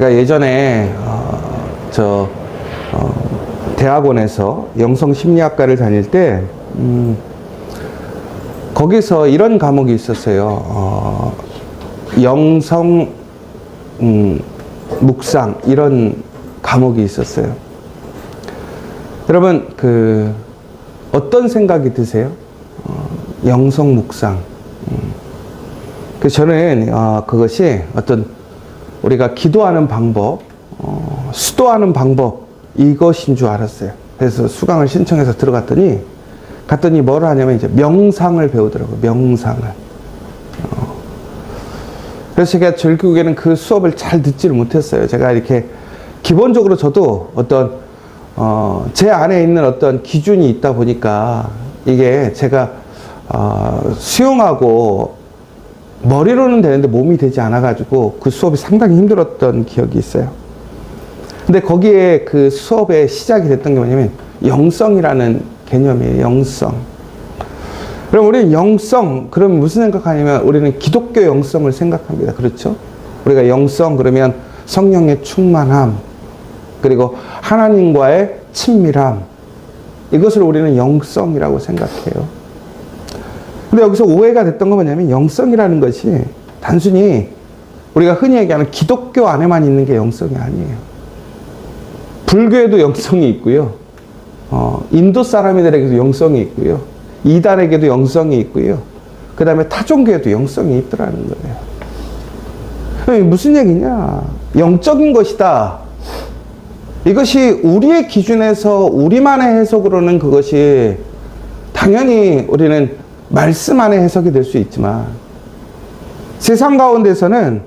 제가 예전에 대학원에서 영성심리학과를 다닐 때 거기서 이런 과목이 있었어요. 영성 묵상 이런 과목이 있었어요. 여러분 어떤 생각이 드세요? 영성 묵상. 저는 그것이 어떤 우리가 기도하는 방법, 수도하는 방법 이것인 줄 알았어요. 그래서 수강을 신청해서 들어갔더니 뭘 하냐면 이제 명상을 배우더라고요. 명상을. 그래서 제가 결국에는 그 수업을 잘 듣지를 못했어요. 제가 이렇게 기본적으로 저도 어떤 제 안에 있는 어떤 기준이 있다 보니까 이게 제가 수용하고 머리로는 되는데 몸이 되지 않아 가지고 그 수업이 상당히 힘들었던 기억이 있어요. 근데 거기에 그 수업의 시작이 됐던 게 뭐냐면 영성이라는 개념이에요. 영성. 그럼 우리는 영성, 그럼 무슨 생각하냐면 우리는 기독교 영성을 생각합니다. 그렇죠? 우리가 영성 그러면 성령의 충만함, 그리고 하나님과의 친밀함, 이것을 우리는 영성이라고 생각해요. 근데 여기서 오해가 됐던 건 뭐냐면 영성이라는 것이 단순히 우리가 흔히 얘기하는 기독교 안에만 있는 게 영성이 아니에요. 불교에도 영성이 있고요. 인도 사람들에게도 영성이 있고요. 이단에게도 영성이 있고요. 그 다음에 타종교에도 영성이 있더라는 거예요. 무슨 얘기냐? 영적인 것이다. 이것이 우리의 기준에서 우리만의 해석으로는 그것이 당연히 우리는 말씀 안에 해석이 될 수 있지만 세상 가운데서는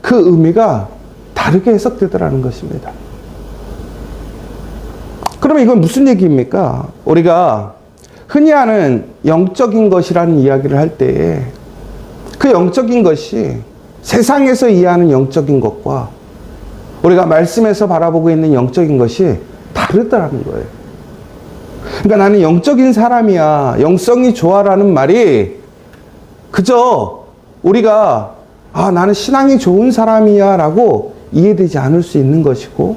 그 의미가 다르게 해석되더라는 것입니다. 그러면 이건 무슨 얘기입니까? 우리가 흔히 하는 영적인 것이라는 이야기를 할 때에 그 영적인 것이 세상에서 이해하는 영적인 것과 우리가 말씀에서 바라보고 있는 영적인 것이 다르다는 거예요. 그러니까 나는 영적인 사람이야, 영성이 좋아라는 말이 그저 우리가 나는 신앙이 좋은 사람이야 라고 이해되지 않을 수 있는 것이고,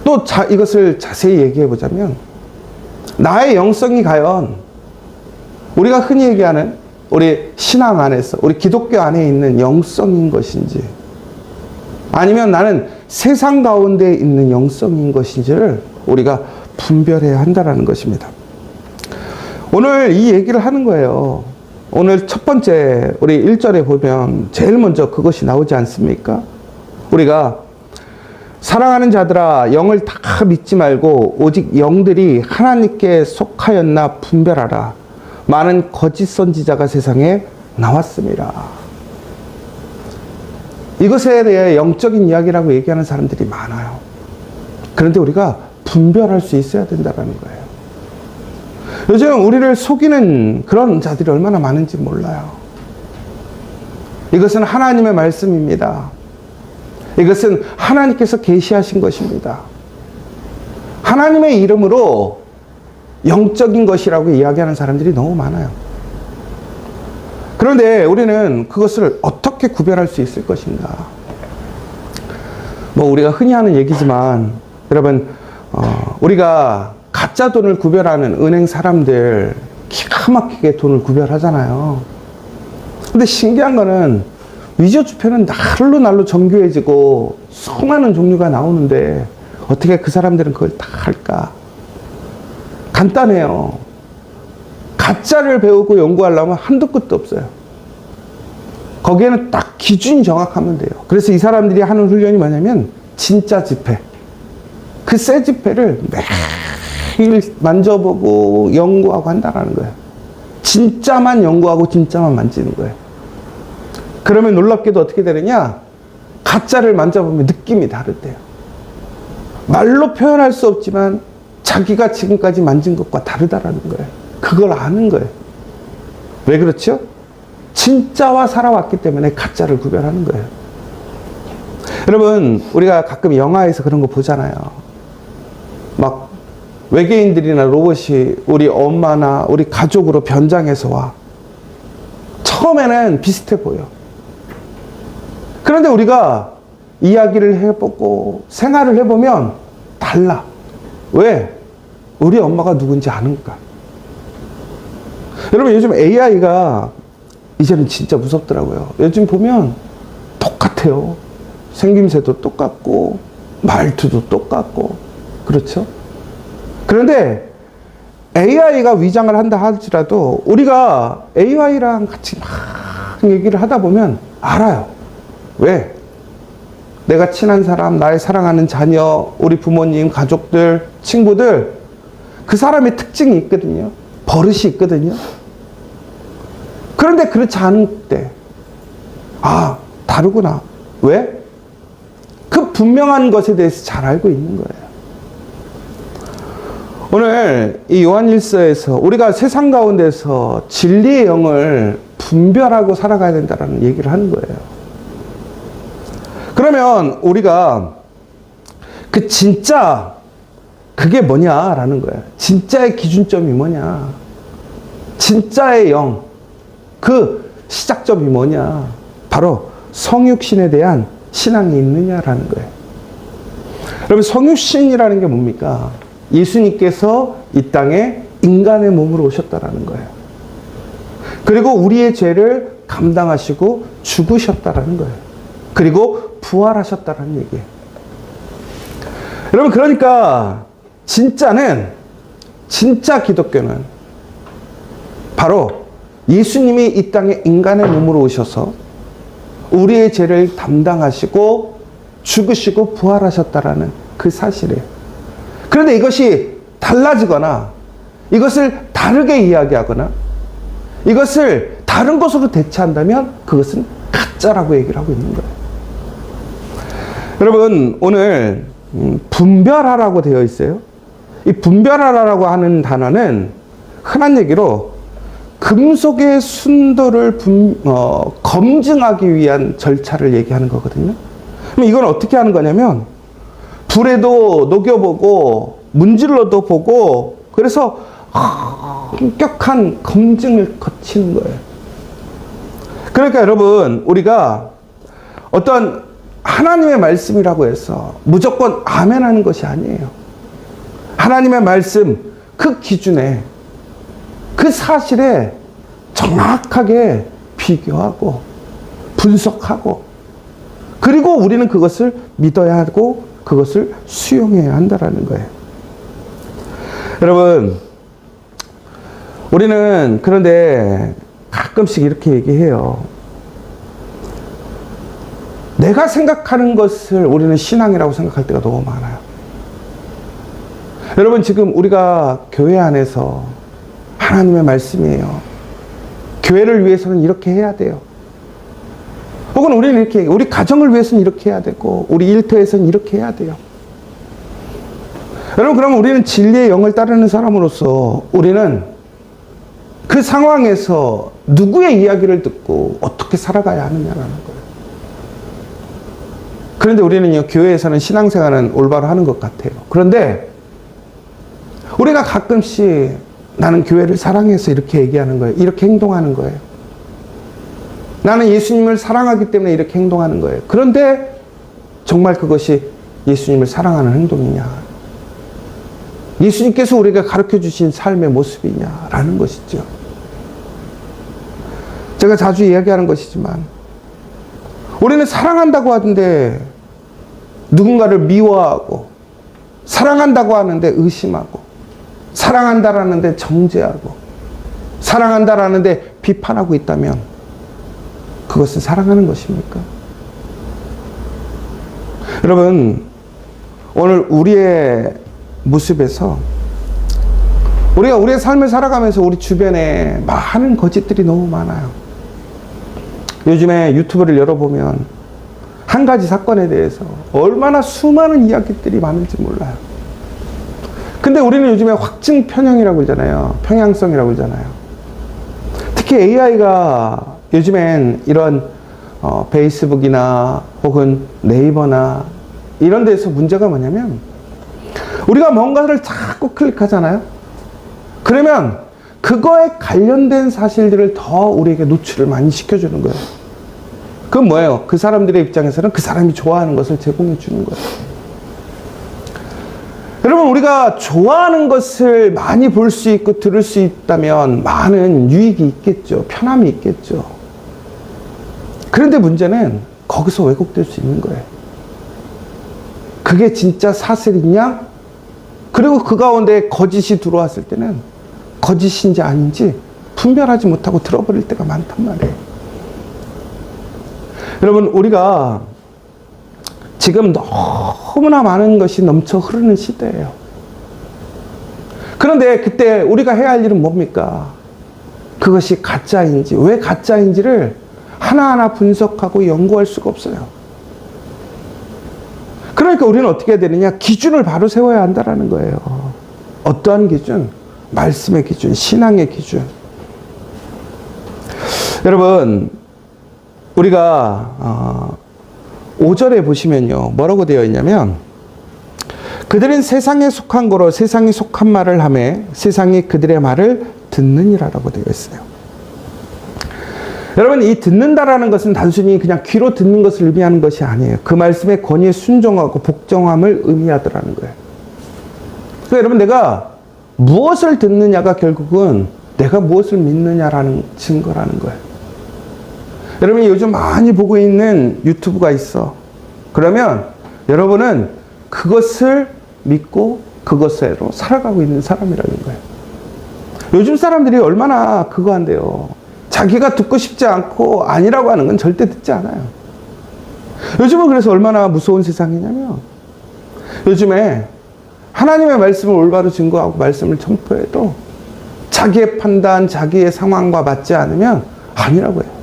또 이것을 자세히 얘기해 보자면 나의 영성이 과연 우리가 흔히 얘기하는 우리 신앙 안에서 우리 기독교 안에 있는 영성인 것인지, 아니면 나는 세상 가운데 있는 영성인 것인지를 우리가 분별해야 한다는 것입니다. 오늘 이 얘기를 하는 거예요. 오늘 첫 번째 우리 1절에 보면 제일 먼저 그것이 나오지 않습니까? 우리가 사랑하는 자들아 영을 다 믿지 말고 오직 영들이 하나님께 속하였나 분별하라. 많은 거짓 선지자가 세상에 나왔습니다. 이것에 대해 영적인 이야기라고 얘기하는 사람들이 많아요. 그런데 우리가 분별할 수 있어야 된다는 거예요. 요즘 우리를 속이는 그런 자들이 얼마나 많은지 몰라요. 이것은 하나님의 말씀입니다. 이것은 하나님께서 계시하신 것입니다. 하나님의 이름으로 영적인 것이라고 이야기하는 사람들이 너무 많아요. 그런데 우리는 그것을 어떻게 구별할 수 있을 것인가? 우리가 흔히 하는 얘기지만 여러분, 우리가 가짜 돈을 구별하는 은행 사람들 기가 막히게 돈을 구별하잖아요. 근데 신기한 거는 위조지폐는 날로 정교해지고 수많은 종류가 나오는데 어떻게 그 사람들은 그걸 다 할까? 간단해요. 가짜를 배우고 연구하려면 한도 끝도 없어요. 거기에는 딱 기준이 정확하면 돼요. 그래서 이 사람들이 하는 훈련이 뭐냐면 진짜 지폐, 그 새 지폐를 매일 만져보고 연구하고 한다는 거예요. 진짜만 연구하고 진짜만 만지는 거예요. 그러면 놀랍게도 어떻게 되느냐? 가짜를 만져보면 느낌이 다르대요. 말로 표현할 수 없지만 자기가 지금까지 만진 것과 다르다라는 거예요. 그걸 아는 거예요. 왜 그렇죠? 진짜와 살아왔기 때문에 가짜를 구별하는 거예요. 여러분, 우리가 가끔 영화에서 그런 거 보잖아요. 막 외계인들이나 로봇이 우리 엄마나 우리 가족으로 변장해서 와. 처음에는 비슷해 보여. 그런데 우리가 이야기를 해보고 생활을 해보면 달라. 왜? 우리 엄마가 누군지 아는가. 여러분, 요즘 AI가 이제는 진짜 무섭더라고요. 요즘 보면 똑같아요. 생김새도 똑같고 말투도 똑같고, 그렇죠? 그런데 AI가 위장을 한다 할지라도 우리가 AI랑 같이 막 얘기를 하다 보면 알아요. 왜? 내가 친한 사람, 나의 사랑하는 자녀, 우리 부모님, 가족들, 친구들, 그 사람의 특징이 있거든요. 버릇이 있거든요. 그런데 그렇지 않을 때, 아, 다르구나. 왜? 그 분명한 것에 대해서 잘 알고 있는 거예요. 오늘 이 요한일서에서 우리가 세상 가운데서 진리의 영을 분별하고 살아가야 된다는 얘기를 하는 거예요. 그러면 우리가 그 진짜 그게 뭐냐라는 거예요. 진짜의 기준점이 뭐냐. 진짜의 영, 그 시작점이 뭐냐. 바로 성육신에 대한 신앙이 있느냐라는 거예요. 여러분, 성육신이라는 게 뭡니까? 예수님께서 이 땅에 인간의 몸으로 오셨다라는 거예요. 그리고 우리의 죄를 감당하시고 죽으셨다라는 거예요. 그리고 부활하셨다라는 얘기예요. 여러분, 그러니까 진짜 기독교는 바로 예수님이 이 땅에 인간의 몸으로 오셔서 우리의 죄를 담당하시고 죽으시고 부활하셨다라는 그 사실이에요. 그런데 이것이 달라지거나 이것을 다르게 이야기하거나 이것을 다른 것으로 대체한다면 그것은 가짜라고 얘기를 하고 있는 거예요. 여러분, 오늘 분별하라고 되어 있어요. 이 분별하라고 하는 단어는 흔한 얘기로 금속의 순도를 검증하기 위한 절차를 얘기하는 거거든요. 그럼 이건 어떻게 하는 거냐면 불에도 녹여보고 문질러도 보고 그래서 엄격한 검증을 거치는 거예요. 그러니까 여러분, 우리가 어떤 하나님의 말씀이라고 해서 무조건 아멘 하는 것이 아니에요. 하나님의 말씀, 그 기준에, 그 사실에 정확하게 비교하고 분석하고 그리고 우리는 그것을 믿어야 하고 그것을 수용해야 한다는 거예요. 여러분, 우리는 그런데 가끔씩 이렇게 얘기해요. 내가 생각하는 것을 우리는 신앙이라고 생각할 때가 너무 많아요. 여러분, 지금 우리가 교회 안에서 하나님의 말씀이에요. 교회를 위해서는 이렇게 해야 돼요. 혹은 우리는 이렇게, 우리 가정을 위해서는 이렇게 해야 되고, 우리 일터에서는 이렇게 해야 돼요. 여러분, 그러면 우리는 진리의 영을 따르는 사람으로서 우리는 그 상황에서 누구의 이야기를 듣고 어떻게 살아가야 하느냐라는 거예요. 그런데 우리는요, 교회에서는 신앙생활은 올바로 하는 것 같아요. 그런데 우리가 가끔씩 나는 교회를 사랑해서 이렇게 얘기하는 거예요. 이렇게 행동하는 거예요. 나는 예수님을 사랑하기 때문에 이렇게 행동하는 거예요. 그런데 정말 그것이 예수님을 사랑하는 행동이냐? 예수님께서 우리가 가르쳐 주신 삶의 모습이냐라는 것이죠. 제가 자주 이야기하는 것이지만 우리는 사랑한다고 하는데 누군가를 미워하고 사랑한다고 하는데 의심하고 사랑한다라는데 정죄하고 사랑한다라는데 비판하고 있다면 그것은 사랑하는 것입니까? 여러분, 오늘 우리의 모습에서 우리가 우리의 삶을 살아가면서 우리 주변에 많은 거짓들이 너무 많아요. 요즘에 유튜브를 열어보면 한 가지 사건에 대해서 얼마나 수많은 이야기들이 많은지 몰라요. 근데 우리는 요즘에 확증 편향이라고 그러잖아요. 평양성이라고 그러잖아요. 특히 AI가 요즘엔 이런 페이스북이나 혹은 네이버나 이런 데서 문제가 뭐냐면 우리가 뭔가를 자꾸 클릭하잖아요. 그러면 그거에 관련된 사실들을 더 우리에게 노출을 많이 시켜주는 거예요. 그건 뭐예요? 그 사람들의 입장에서는 그 사람이 좋아하는 것을 제공해 주는 거예요. 여러분, 우리가 좋아하는 것을 많이 볼 수 있고 들을 수 있다면 많은 유익이 있겠죠. 편함이 있겠죠. 그런데 문제는 거기서 왜곡될 수 있는 거예요. 그게 진짜 사실이냐? 그리고 그 가운데 거짓이 들어왔을 때는 거짓인지 아닌지 분별하지 못하고 들어버릴 때가 많단 말이에요. 여러분, 우리가 지금 너무나 많은 것이 넘쳐 흐르는 시대예요. 그런데 그때 우리가 해야 할 일은 뭡니까? 그것이 가짜인지, 왜 가짜인지를 하나하나 분석하고 연구할 수가 없어요. 그러니까 우리는 어떻게 해야 되느냐? 기준을 바로 세워야 한다는 거예요. 어떠한 기준? 말씀의 기준, 신앙의 기준. 여러분, 우리가 5절에 보시면요, 뭐라고 되어 있냐면, 그들은 세상에 속한 거로 세상에 속한 말을 하며 세상이 그들의 말을 듣느니라라고 되어 있어요. 여러분, 이 듣는다라는 것은 단순히 그냥 귀로 듣는 것을 의미하는 것이 아니에요. 그 말씀의 권위에 순종하고 복종함을 의미하더라는 거예요. 그러니까 여러분, 내가 무엇을 듣느냐가 결국은 내가 무엇을 믿느냐라는 증거라는 거예요. 여러분이 요즘 많이 보고 있는 유튜브가 있어. 그러면 여러분은 그것을 믿고 그것으로 살아가고 있는 사람이라는 거예요. 요즘 사람들이 얼마나 그거 한대요. 자기가 듣고 싶지 않고 아니라고 하는 건 절대 듣지 않아요. 요즘은 그래서 얼마나 무서운 세상이냐면, 요즘에 하나님의 말씀을 올바로 증거하고 말씀을 선포해도 자기의 판단, 자기의 상황과 맞지 않으면 아니라고 해요.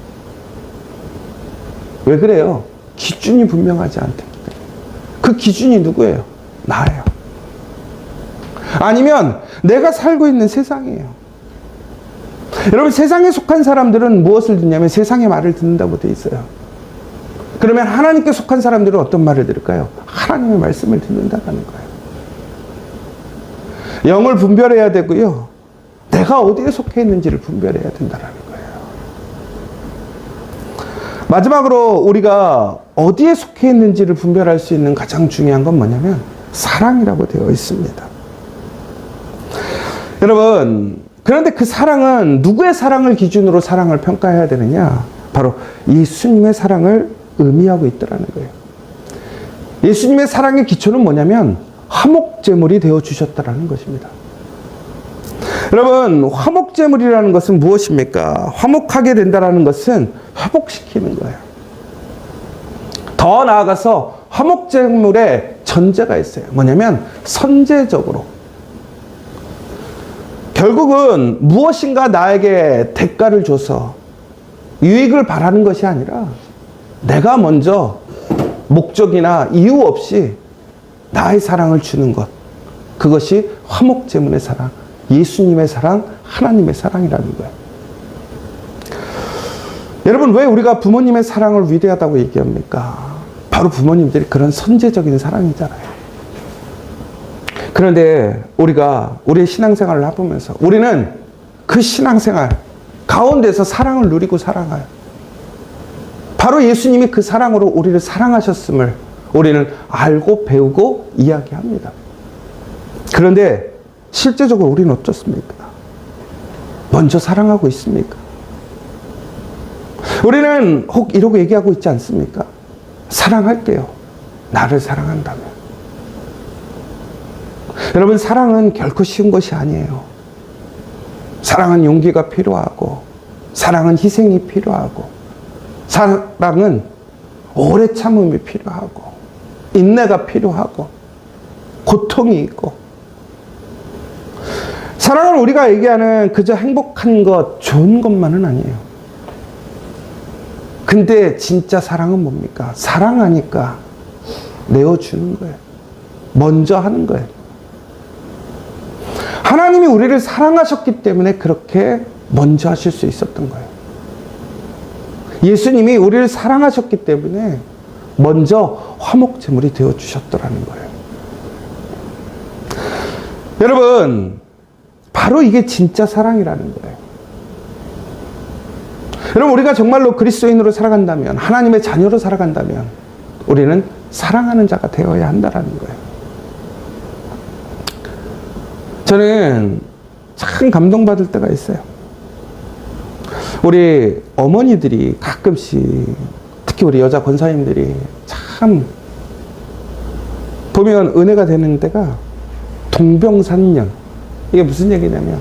왜 그래요? 기준이 분명하지 않기 때문에. 그 기준이 누구예요? 나예요. 아니면 내가 살고 있는 세상이에요. 여러분, 세상에 속한 사람들은 무엇을 듣냐면 세상의 말을 듣는다고 돼 있어요. 그러면 하나님께 속한 사람들은 어떤 말을 들을까요? 하나님의 말씀을 듣는다는 거예요. 영을 분별해야 되고요, 내가 어디에 속해 있는지를 분별해야 된다는 거예요. 마지막으로 우리가 어디에 속해 있는지를 분별할 수 있는 가장 중요한 건 뭐냐면 사랑이라고 되어 있습니다. 여러분, 그런데 그 사랑은 누구의 사랑을 기준으로 사랑을 평가해야 되느냐? 바로 예수님의 사랑을 의미하고 있더라는 거예요. 예수님의 사랑의 기초는 뭐냐면 화목제물이 되어주셨다라는 것입니다. 여러분, 화목제물이라는 것은 무엇입니까? 화목하게 된다는 것은 회복시키는 거예요. 더 나아가서 화목제물에 전제가 있어요. 뭐냐면 선제적으로. 결국은 무엇인가 나에게 대가를 줘서 유익을 바라는 것이 아니라 내가 먼저 목적이나 이유 없이 나의 사랑을 주는 것. 그것이 화목제물의 사랑, 예수님의 사랑, 하나님의 사랑이라는 거예요. 여러분, 왜 우리가 부모님의 사랑을 위대하다고 얘기합니까? 바로 부모님들이 그런 선제적인 사랑이잖아요. 그런데 우리가 우리의 신앙생활을 해보면서 우리는 그 신앙생활 가운데서 사랑을 누리고 살아가요. 바로 예수님이 그 사랑으로 우리를 사랑하셨음을 우리는 알고 배우고 이야기합니다. 그런데 실제적으로 우리는 어떻습니까? 먼저 사랑하고 있습니까? 우리는 혹 이러고 얘기하고 있지 않습니까? 사랑할게요. 나를 사랑한다면. 여러분, 사랑은 결코 쉬운 것이 아니에요. 사랑은 용기가 필요하고, 사랑은 희생이 필요하고, 사랑은 오래 참음이 필요하고, 인내가 필요하고, 고통이 있고. 사랑은 우리가 얘기하는 그저 행복한 것, 좋은 것만은 아니에요. 근데 진짜 사랑은 뭡니까? 사랑하니까 내어주는 거예요. 먼저 하는 거예요. 하나님이 우리를 사랑하셨기 때문에 그렇게 먼저 하실 수 있었던 거예요. 예수님이 우리를 사랑하셨기 때문에 먼저 화목제물이 되어주셨더라는 거예요. 여러분, 바로 이게 진짜 사랑이라는 거예요. 여러분, 우리가 정말로 그리스도인으로 살아간다면, 하나님의 자녀로 살아간다면 우리는 사랑하는 자가 되어야 한다는 거예요. 저는 참 감동받을 때가 있어요. 우리 어머니들이 가끔씩, 특히 우리 여자 권사님들이 참 보면 은혜가 되는 때가 동병상련. 이게 무슨 얘기냐면,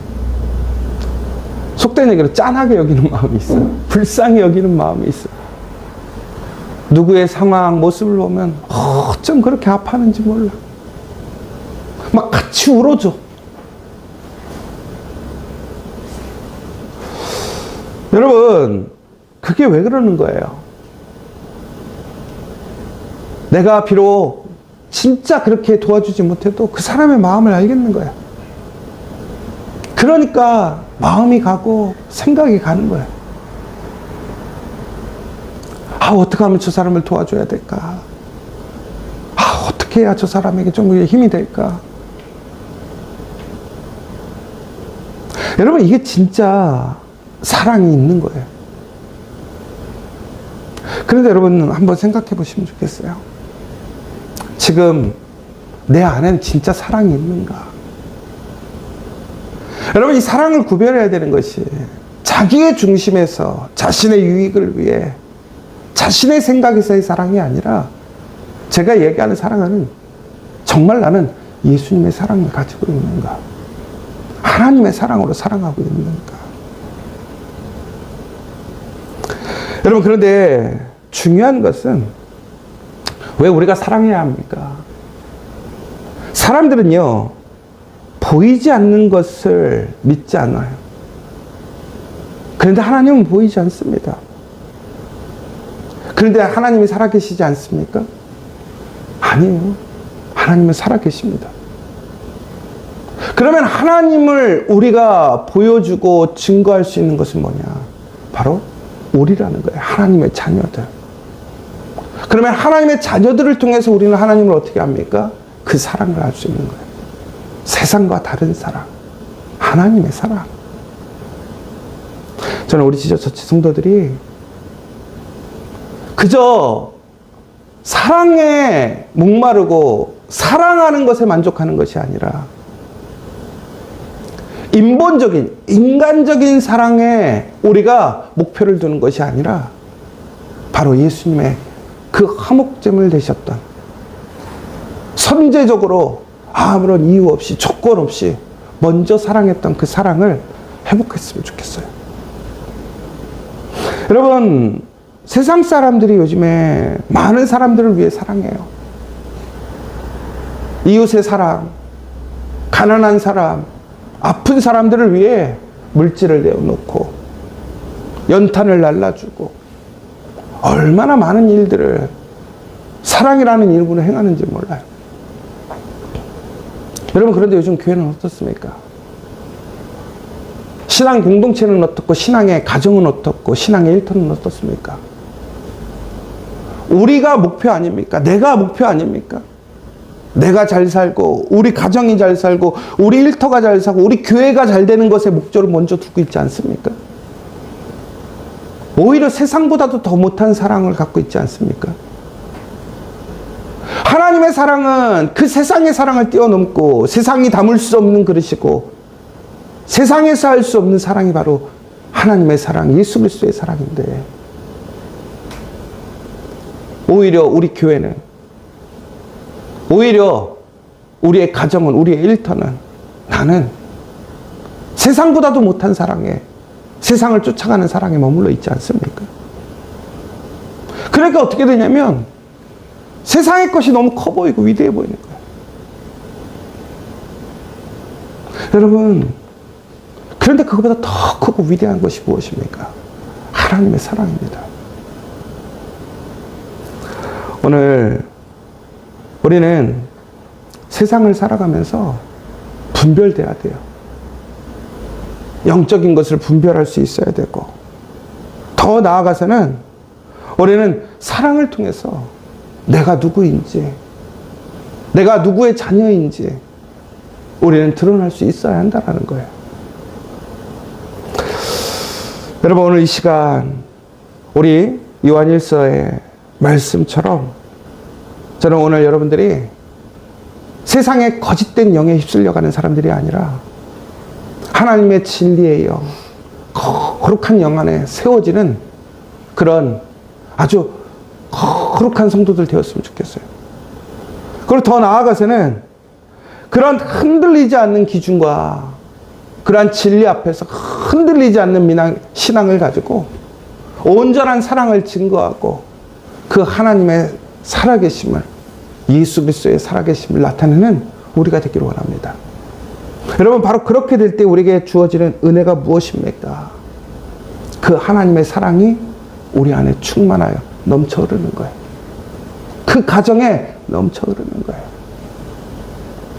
속된 얘기로 짠하게 여기는 마음이 있어요. 불쌍히 여기는 마음이 있어요. 누구의 상황, 모습을 보면 어쩜 그렇게 아파하는지 몰라. 막 같이 울어줘. 여러분, 그게 왜 그러는 거예요? 내가 비록 진짜 그렇게 도와주지 못해도 그 사람의 마음을 알겠는 거야. 그러니까 마음이 가고 생각이 가는 거야. 아, 어떻게 하면 저 사람을 도와줘야 될까? 아, 어떻게 해야 저 사람에게 좀 힘이 될까? 여러분, 이게 진짜 사랑이 있는 거예요. 그런데 여러분, 한번 생각해 보시면 좋겠어요. 지금 내 안에는 진짜 사랑이 있는가? 여러분, 이 사랑을 구별해야 되는 것이 자기의 중심에서 자신의 유익을 위해 자신의 생각에서의 사랑이 아니라, 제가 얘기하는 사랑은 정말 나는 예수님의 사랑을 가지고 있는가? 하나님의 사랑으로 사랑하고 있는가? 여러분, 그런데 중요한 것은 왜 우리가 사랑해야 합니까? 사람들은요, 보이지 않는 것을 믿지 않아요. 그런데 하나님은 보이지 않습니다. 그런데 하나님이 살아계시지 않습니까? 아니에요. 하나님은 살아계십니다. 그러면 하나님을 우리가 보여주고 증거할 수 있는 것은 뭐냐? 바로 우리라는 거예요. 하나님의 자녀들. 그러면 하나님의 자녀들을 통해서 우리는 하나님을 어떻게 합니까? 그 사랑을 알 수 있는 거예요. 세상과 다른 사랑. 하나님의 사랑. 저는 우리 지저처치 성도들이 그저 사랑에 목마르고 사랑하는 것에 만족하는 것이 아니라 인본적인, 인간적인 사랑에 우리가 목표를 두는 것이 아니라 바로 예수님의 그 화목제물 되셨던, 선제적으로 아무런 이유 없이, 조건 없이 먼저 사랑했던 그 사랑을 회복했으면 좋겠어요. 여러분, 세상 사람들이 요즘에 많은 사람들을 위해 사랑해요. 이웃의 사랑, 가난한 사람, 아픈 사람들을 위해 물질을 내어놓고 연탄을 날라주고 얼마나 많은 일들을 사랑이라는 이름으로 행하는지 몰라요. 여러분, 그런데 요즘 교회는 어떻습니까? 신앙 공동체는 어떻고, 신앙의 가정은 어떻고, 신앙의 일터는 어떻습니까? 우리가 목표 아닙니까? 내가 목표 아닙니까? 내가 잘 살고, 우리 가정이 잘 살고, 우리 일터가 잘 살고, 우리 교회가 잘 되는 것에 목적을 먼저 두고 있지 않습니까? 오히려 세상보다도 더 못한 사랑을 갖고 있지 않습니까? 하나님의 사랑은 그 세상의 사랑을 뛰어넘고 세상이 담을 수 없는 그릇이고, 세상에서 할 수 없는 사랑이 바로 하나님의 사랑, 예수 그리스도의 사랑인데, 오히려 우리 교회는, 오히려 우리의 가정은, 우리의 일터는 나는 세상보다도 못한 사랑에, 세상을 쫓아가는 사랑에 머물러 있지 않습니까? 그러니까 어떻게 되냐면 세상의 것이 너무 커 보이고 위대해 보이는 거예요. 여러분, 그런데 그거보다 더 크고 위대한 것이 무엇입니까? 하나님의 사랑입니다. 오늘 우리는 세상을 살아가면서 분별돼야 돼요. 영적인 것을 분별할 수 있어야 되고, 더 나아가서는 우리는 사랑을 통해서 내가 누구인지, 내가 누구의 자녀인지 우리는 드러날 수 있어야 한다는 거예요. 여러분, 오늘 이 시간 우리 요한일서의 말씀처럼 저는 오늘 여러분들이 세상의 거짓된 영에 휩쓸려가는 사람들이 아니라 하나님의 진리의 영, 거룩한 영 안에 세워지는 그런 아주 거룩한 성도들 되었으면 좋겠어요. 그리고 더 나아가서는 그런 흔들리지 않는 기준과 그러한 진리 앞에서 흔들리지 않는 신앙을 가지고 온전한 사랑을 증거하고 그 하나님의 살아계심을, 예수 그리스도의 살아계심을 나타내는 우리가 되기를 원합니다. 여러분, 바로 그렇게 될 때 우리에게 주어지는 은혜가 무엇입니까? 그 하나님의 사랑이 우리 안에 충만하여 넘쳐 흐르는 거예요. 그 가정에 넘쳐 흐르는 거예요.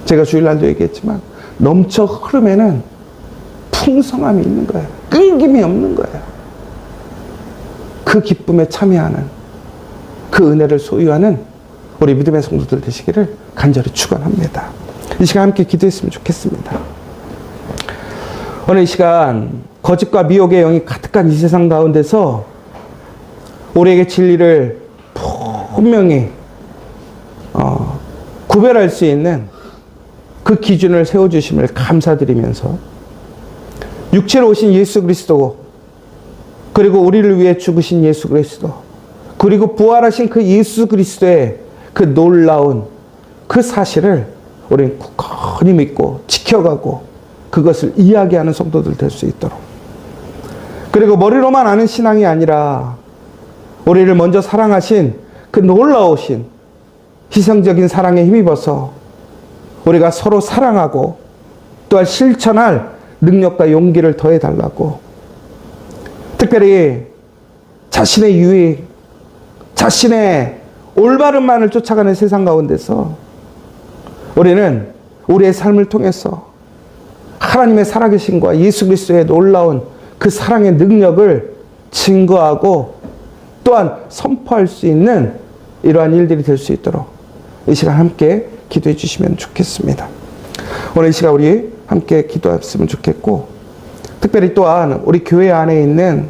제가 주일날도 얘기했지만 넘쳐 흐름에는 풍성함이 있는 거예요. 끊김이 없는 거예요. 그 기쁨에 참여하는, 그 은혜를 소유하는 우리 믿음의 성도들 되시기를 간절히 축원합니다. 이 시간 함께 기도했으면 좋겠습니다. 오늘 이 시간 거짓과 미혹의 영이 가득한 이 세상 가운데서 우리에게 진리를 분명히 구별할 수 있는 그 기준을 세워주심을 감사드리면서 육체로 오신 예수 그리스도, 그리고 우리를 위해 죽으신 예수 그리스도, 그리고 부활하신 그 예수 그리스도의 그 놀라운 그 사실을 우리는 굳건히 믿고 지켜가고 그것을 이야기하는 성도들 될 수 있도록, 그리고 머리로만 아는 신앙이 아니라 우리를 먼저 사랑하신 그 놀라우신 희생적인 사랑에 힘입어서 우리가 서로 사랑하고 또한 실천할 능력과 용기를 더해달라고, 특별히 자신의 유익, 자신의 올바름만을 쫓아가는 세상 가운데서 우리는 우리의 삶을 통해서 하나님의 살아계심과 예수 그리스도의 놀라운 그 사랑의 능력을 증거하고 또한 선포할 수 있는 이러한 일들이 될 수 있도록 이 시간 함께 기도해 주시면 좋겠습니다. 오늘 이 시간 우리 함께 기도했으면 좋겠고, 특별히 또한 우리 교회 안에 있는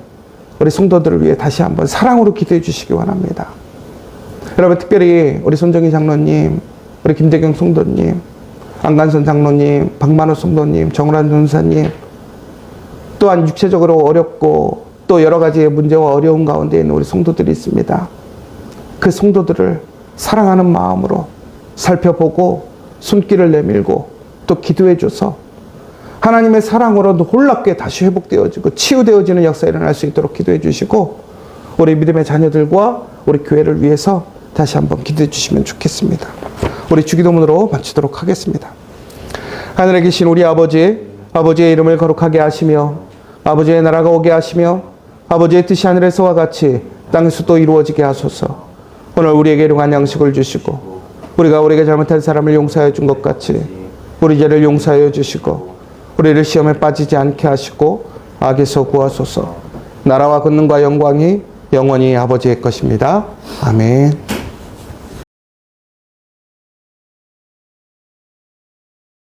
우리 성도들을 위해 다시 한번 사랑으로 기도해 주시기 원합니다. 여러분, 특별히 우리 손정희 장로님, 우리 김대경 성도님, 안간선 장로님, 박만호 성도님, 정우란 전사님, 또한 육체적으로 어렵고 또 여러 가지의 문제와 어려운 가운데 있는 우리 성도들이 있습니다. 그 성도들을 사랑하는 마음으로 살펴보고 손길을 내밀고 또 기도해줘서 하나님의 사랑으로 놀랍게 다시 회복되어지고 치유되어지는 역사가 일어날 수 있도록 기도해 주시고, 우리 믿음의 자녀들과 우리 교회를 위해서 다시 한번 기도해 주시면 좋겠습니다. 우리 주기도문으로 마치도록 하겠습니다. 하늘에 계신 우리 아버지, 아버지의 이름을 거룩하게 하시며 아버지의 나라가 오게 하시며 아버지의 뜻이 하늘에서와 같이 땅에서도 이루어지게 하소서. 오늘 우리에게 일용할 양식을 주시고 우리가 우리에게 잘못한 사람을 용서하여 준 것 같이 우리 죄를 용서하여 주시고 우리를 시험에 빠지지 않게 하시고 악에서 구하소서. 나라와 권능과 영광이 영원히 아버지의 것입니다. 아멘.